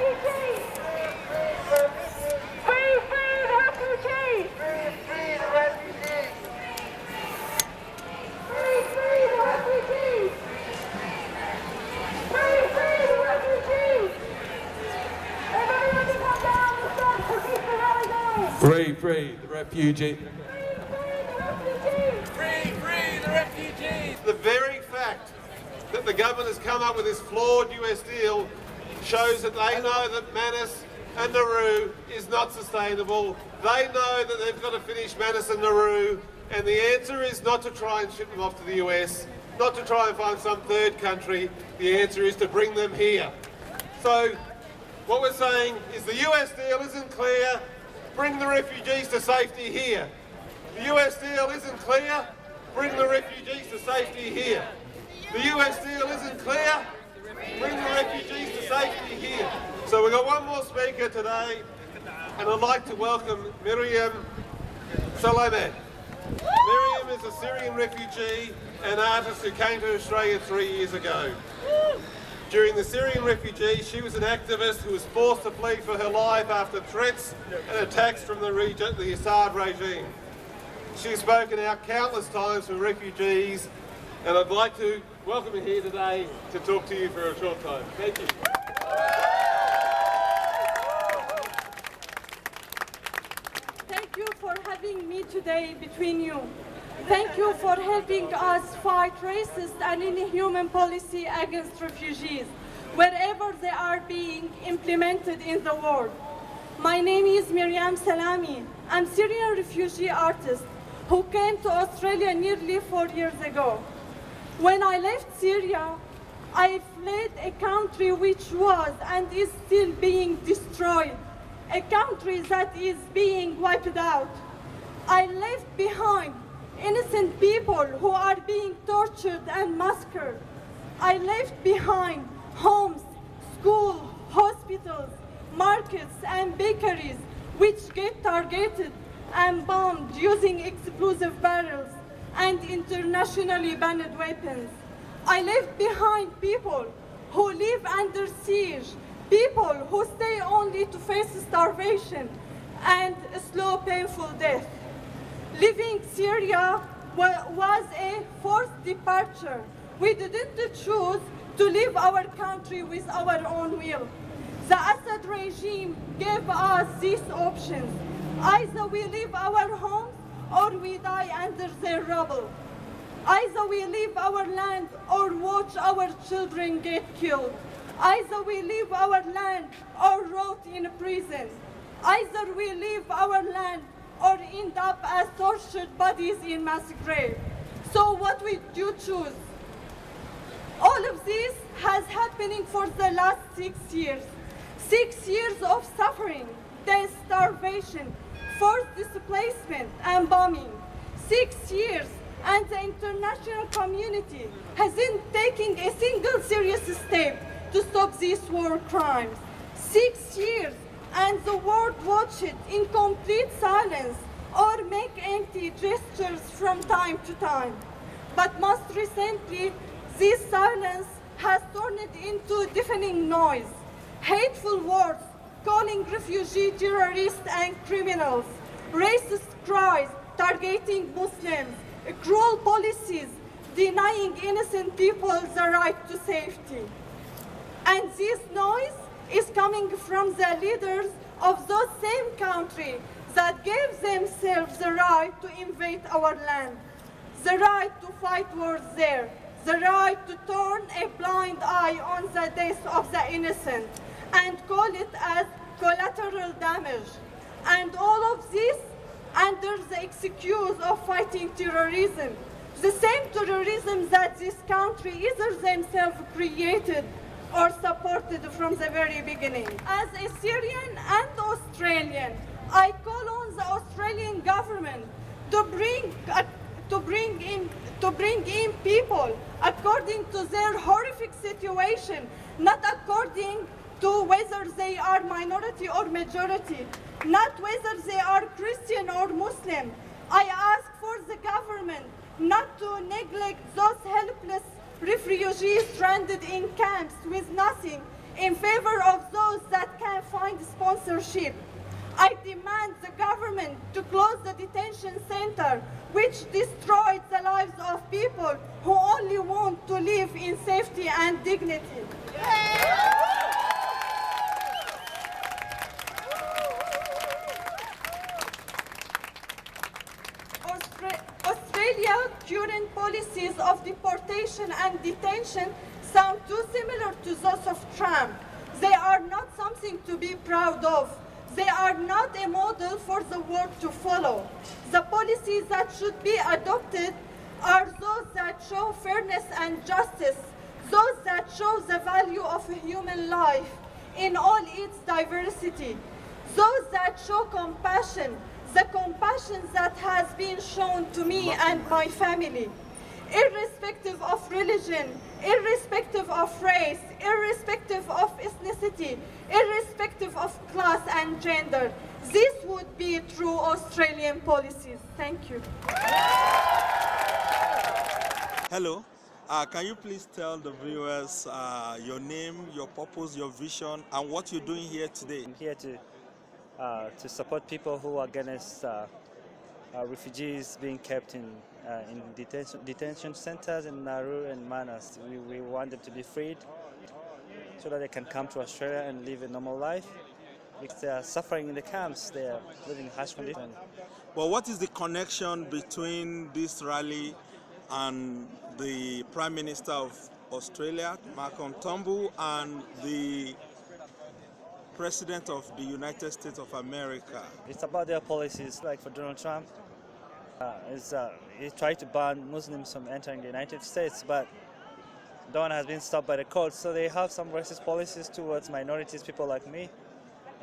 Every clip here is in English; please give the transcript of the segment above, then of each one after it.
refugees! Free, free the refugees! Free, free the refugees! Free, free the refugees! Free, free the refugees! Everybody come down and start to keep the rally going! Free, free the refugee. Free the refugees! The very fact that the government has come up with this flawed US deal shows that they know that Manus and Nauru is not sustainable. They know that they've got to finish Manus and Nauru, and the answer is not to try and ship them off to the US, not to try and find some third country. The answer is to bring them here. So what we're saying is the US deal isn't clear. Bring the refugees to safety here. The US deal isn't clear. Bring the refugees to safety here. The US deal isn't clear. Bring the refugees to safety here. So we've got one more speaker today, and I'd like to welcome Miriam Salamat. Miriam is a Syrian refugee and artist who came to Australia 3 years ago. During the Syrian refugee, she was an activist who was forced to flee for her life after threats and attacks from the Assad regime. She's spoken out countless times for refugees, and I'd like to welcome her here today to talk to you for a short time. Thank you. Thank you for having me today between you. Thank you for helping us fight racist and inhuman policy against refugees, wherever they are being implemented in the world. My name is Miriam Salami. I'm a Syrian refugee artist who came to Australia nearly 4 years ago. When I left Syria, I fled a country which was and is still being destroyed, a country that is being wiped out. I left behind innocent people who are being tortured and massacred. I left behind homes, schools, hospitals, markets and bakeries which get targeted and bombed using explosive barrels and internationally banned weapons. I left behind people who live under siege, people who stay only to face starvation and a slow, painful death. Leaving Syria was a forced departure. We didn't choose to leave our country with our own will. The Assad regime gave us these options. Either we leave our homes or we die under their rubble. Either we leave our land or watch our children get killed. Either we leave our land or rot in prison. Either we leave our land or end up as tortured bodies in mass grave. So what would you choose? All of this has happening for the last 6 years. 6 years of suffering, death, starvation, forced displacement and bombing. 6 years and the international community hasn't taken a single serious step to stop these war crimes. 6 years and the world watched it in complete silence or make empty gestures from time to time. But most recently, this silence has turned into deafening noise, hateful words calling refugees terrorists and criminals, racist cries targeting Muslims, cruel policies denying innocent people the right to safety. And this noise is coming from the leaders of those same countries that gave themselves the right to invade our land, the right to fight wars there, the right to turn a blind eye on the death of the innocent and call it as collateral damage. And all of this under the excuse of fighting terrorism, the same terrorism that this country either themselves created or supported from the very beginning. As a Syrian and Australian, I call on the Australian government to bring in people according to their horrific situation, not according to whether they are minority or majority, not whether they are Christian or Muslim. I ask for the government not to neglect those helpless refugees stranded in camps with nothing in favor of those that find sponsorship. I demand the government to close the detention center, which destroyed the lives of people who only want to live in safety and dignity. Australia's current policies of deportation and detention sound too similar to those of Trump. They are not something to be proud of. They are not a model for the world to follow. The policies that should be adopted are those that show fairness and justice, those that show the value of a human life in all its diversity, those that show compassion, the compassion that has been shown to me and my family. Irrespective of religion, irrespective of race, irrespective of ethnicity, irrespective of class and gender. This would be true Australian policies. Thank you. Hello. Can you please tell the viewers your name, your purpose, your vision, and what you're doing here today? I'm here to support people who are against refugees being kept in detention centers in Nauru and Manus. We want them to be freed so that they can come to Australia and live a normal life. Because they are suffering in the camps, they are living in harsh conditions. Well, what is the connection between this rally and the Prime Minister of Australia, Malcolm Turnbull, and the President of the United States of America? It's about their policies. Like for Donald Trump, he tried to ban Muslims from entering the United States, but that one has been stopped by the courts. So they have some racist policies towards minorities, people like me,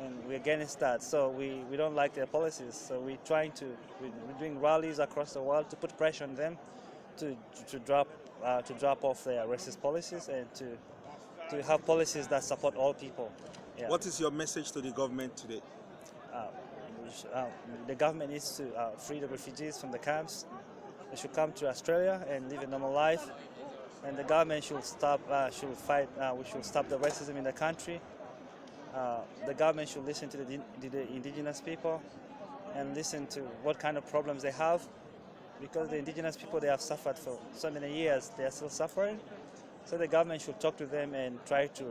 and we're against that. So we don't like their policies. So we're doing rallies across the world to put pressure on them to drop off their racist policies and to have policies that support all people. Yeah. What is your message to the government today? The government needs to free the refugees from the camps. They should come to Australia and live a normal life. And the government should stop the racism in the country. The government should listen to the indigenous people and listen to what kind of problems they have. Because the indigenous people, they have suffered for so many years, they are still suffering. So the government should talk to them and try to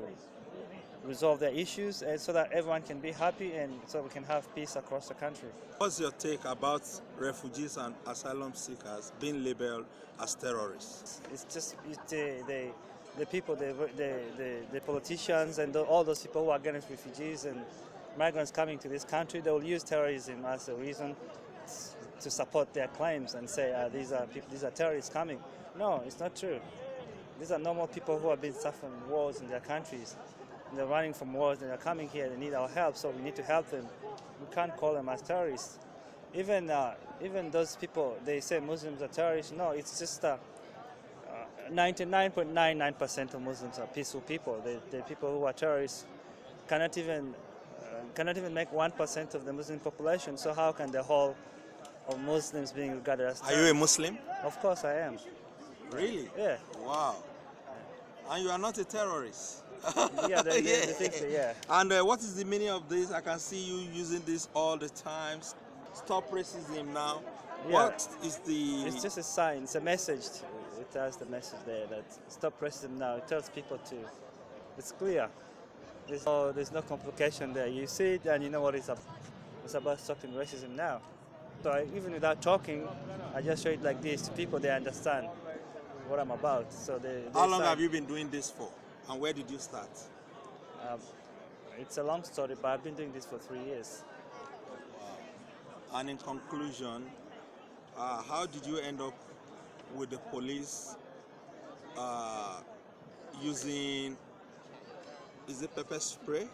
resolve their issues, and so that everyone can be happy and so we can have peace across the country. What's your take about refugees and asylum seekers being labeled as terrorists? It's just the people, the politicians and all those people who are against refugees and migrants coming to this country, they will use terrorism as a reason to support their claims and say these are terrorists coming. No, it's not true. These are normal people who have been suffering wars in their countries. They're running from wars and they're coming here. They need our help, so we need to help them. We can't call them as terrorists. Even those people, they say Muslims are terrorists. No, it's just 99.99% of Muslims are peaceful people. The people who are terrorists cannot even make 1% of the Muslim population. So how can the whole of Muslims being regarded as terrorists? Are you a Muslim? Of course I am. Really? Yeah. Wow. And you are not a terrorist? Yeah, they think so, yeah. And what is the meaning of this? I can see you using this all the time. Stop racism now. Yeah. What is the... It's just a sign, it's a message. It has the message there that stop racism now. It tells people to, it's clear. There's no complication there. You see it and you know what it's about. It's about stopping racism now. So even without talking, I just show it like this to people, they understand what I'm about. So How long have you been doing this for? And where did you start? It's a long story, but I've been doing this for 3 years. Wow. And in conclusion, how did you end up with the police using, is it pepper spray?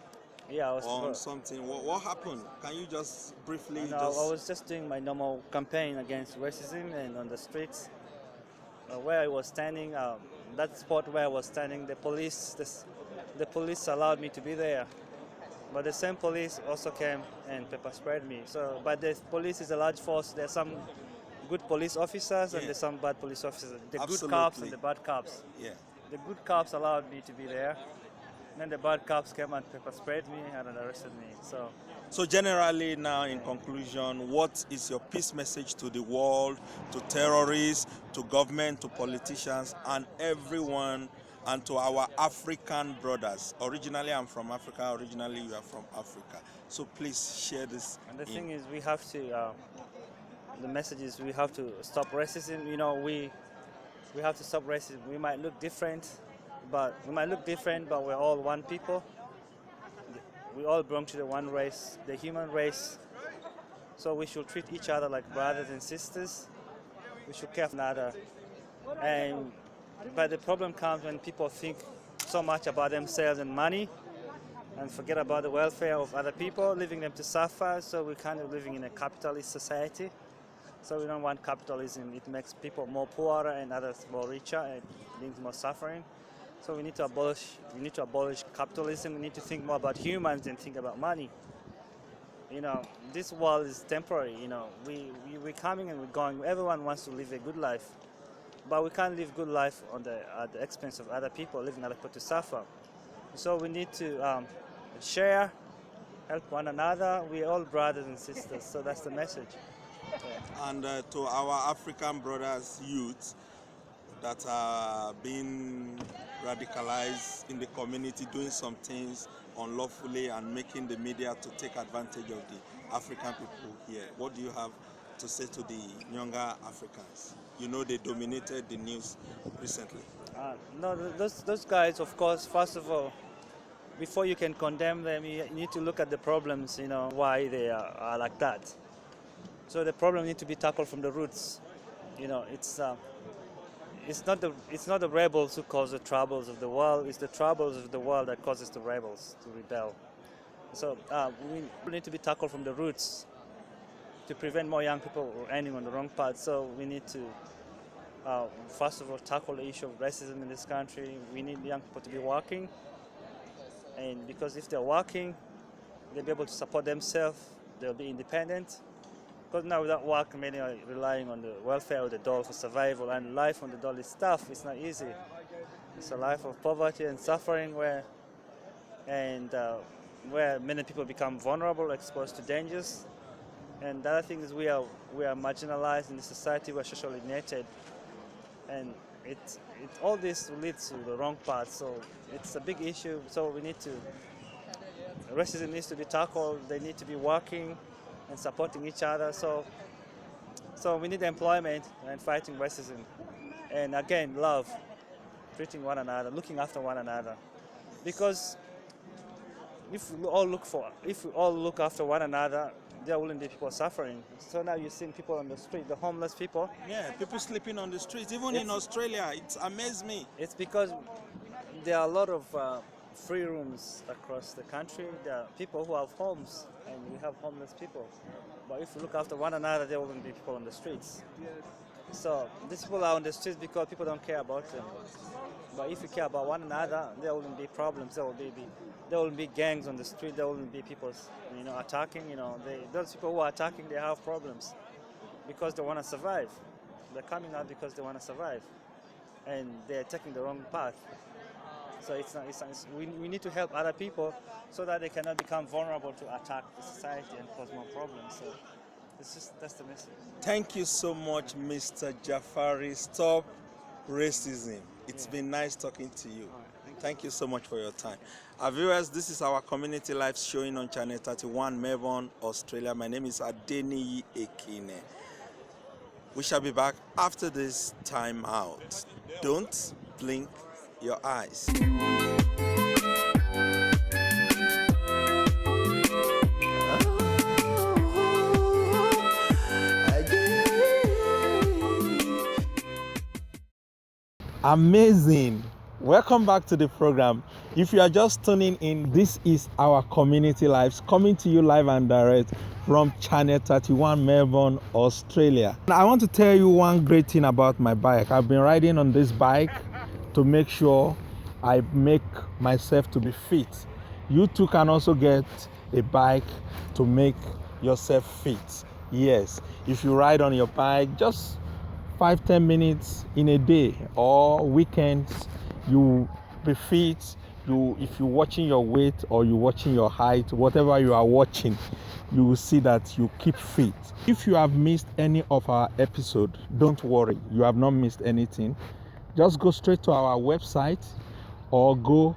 Yeah, I was on something. What happened? Can you just briefly I was just doing my normal campaign against racism, and on the streets where I was standing, that spot where I was standing, the police allowed me to be there. But the same police also came and pepper sprayed me. So, but the police is a large force. There's some good police officers and there's some bad police officers. The Absolutely. Good cops and the bad cops. Yeah. The good cops allowed me to be there. Then the bad cops came and pepper sprayed me and arrested me. So generally now, in conclusion, what is your peace message to the world, to terrorists, to government, to politicians, and everyone, and to our African brothers? Originally, I'm from Africa. Originally, you are from Africa. So please share this. And the thing is, we have to, the message is we have to stop racism. You know, we have to stop racism. We might look different, but we're all one people. We all belong to the one race, the human race. So we should treat each other like brothers and sisters. We should care for one another. But the problem comes when people think so much about themselves and money and forget about the welfare of other people, leaving them to suffer. So we're kind of living in a capitalist society. So we don't want capitalism. It makes people more poorer and others more richer and brings more suffering. So we need to abolish capitalism. We need to think more about humans and think about money. You know, this world is temporary. You know, we're coming and we're going. Everyone wants to live a good life, but we can't live good life at the expense of other people, leaving other people to suffer. So we need to share, help one another. We're all brothers and sisters. So that's the message. Yeah. And to our African brothers, youths that are being radicalized in the community, doing some things unlawfully and making the media to take advantage of the African people here. What do you have to say to the younger Africans? You know they dominated the news recently. No, those guys, of course, first of all, before you can condemn them, you need to look at the problems, you know, why they are like that. So the problem needs to be tackled from the roots. You know, it's not the rebels who cause the troubles of the world. It's the troubles of the world that causes the rebels to rebel. So we need to be tackled from the roots to prevent more young people ending on the wrong path. So we need to first of all tackle the issue of racism in this country. We need young people to be working, and because if they're working, they'll be able to support themselves. They'll be independent. Because now without work, many are relying on the welfare of the dole for survival, and life on the dole is tough. It's not easy. It's a life of poverty and suffering where many people become vulnerable, exposed to dangers. And the other thing is we are marginalized in the society. We're socially alienated, and all this leads to the wrong path. So it's a big issue. So racism needs to be tackled. They need to be working and supporting each other. So we need employment and fighting racism. And again, love, treating one another, looking after one another. Because if we all look after one another, there wouldn't be people suffering. So now you're seeing people on the street, the homeless people. Yeah, people sleeping on the streets. Even in Australia, it's amazed me. It's because there are a lot of free rooms across the country. There are people who have homes, and we have homeless people. But if we look after one another, there wouldn't be people on the streets. So these people are on the streets because people don't care about them. But if we care about one another, there wouldn't be problems. There wouldn't be gangs on the street. There wouldn't be people, attacking. Those people who are attacking, they have problems because they want to survive. They're coming out because they want to survive, and they're taking the wrong path. So we need to help other people so that they cannot become vulnerable to attack the society and cause more problems. So that's the message. Thank you so much, Mr. Jafari. Stop racism. It's been nice talking to you. Thank you so much for your time. Our viewers, this is our community live showing on Channel 31, Melbourne, Australia. My name is ADENIYI EKINE. We shall be back after this time out. Don't blink your eyes. Amazing. Welcome back to the program. If you are just tuning in, this is our community lives coming to you live and direct from Channel 31, Melbourne, Australia. I want to tell you one great thing about my bike. I've been riding on this bike to make sure I make myself to be fit. You too can also get a bike to make yourself fit. Yes, if you ride on your bike just 5-10 minutes in a day or weekends, you be fit, if you're watching your weight or you're watching your height, whatever you are watching, you will see that you keep fit. If you have missed any of our episode, don't worry, you have not missed anything. Just go straight to our website or go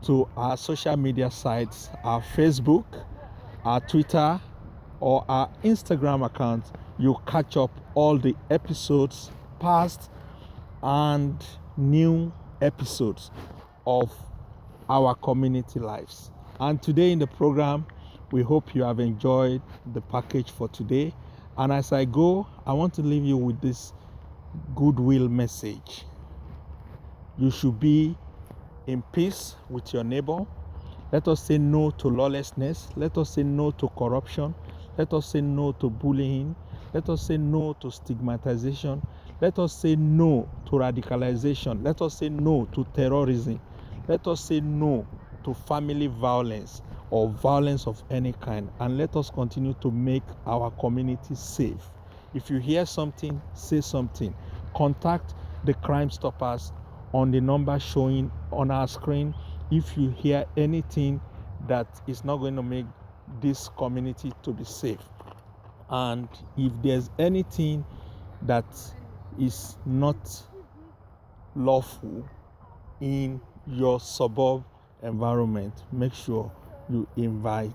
to our social media sites, our Facebook, our Twitter, or our Instagram account. You'll catch up all the episodes, past and new episodes of our community lives. And today in the program, we hope you have enjoyed the package for today. And as I go, I want to leave you with this goodwill message. You should be in peace with your neighbor. Let us say no to lawlessness. Let us say no to corruption. Let us say no to bullying. Let us say no to stigmatization. Let us say no to radicalization. Let us say no to terrorism. Let us say no to family violence or violence of any kind. And let us continue to make our community safe. If you hear something, say something. Contact the Crime Stoppers on the number showing on our screen if you hear anything that is not going to make this community to be safe. And if there's anything that is not lawful in your suburb environment, make sure you invite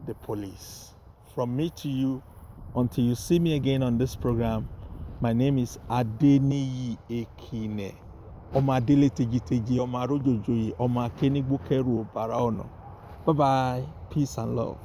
the police. From me to you, until you see me again on this program, my name is ADENIYI EKINE. Ọmọ Adélé Tejiteji, ọmọ Arójòjòyè, ọmọ Akénígbókẹ́rù Ọ̀bàrà Ọ̀nà. Bye bye, peace and love.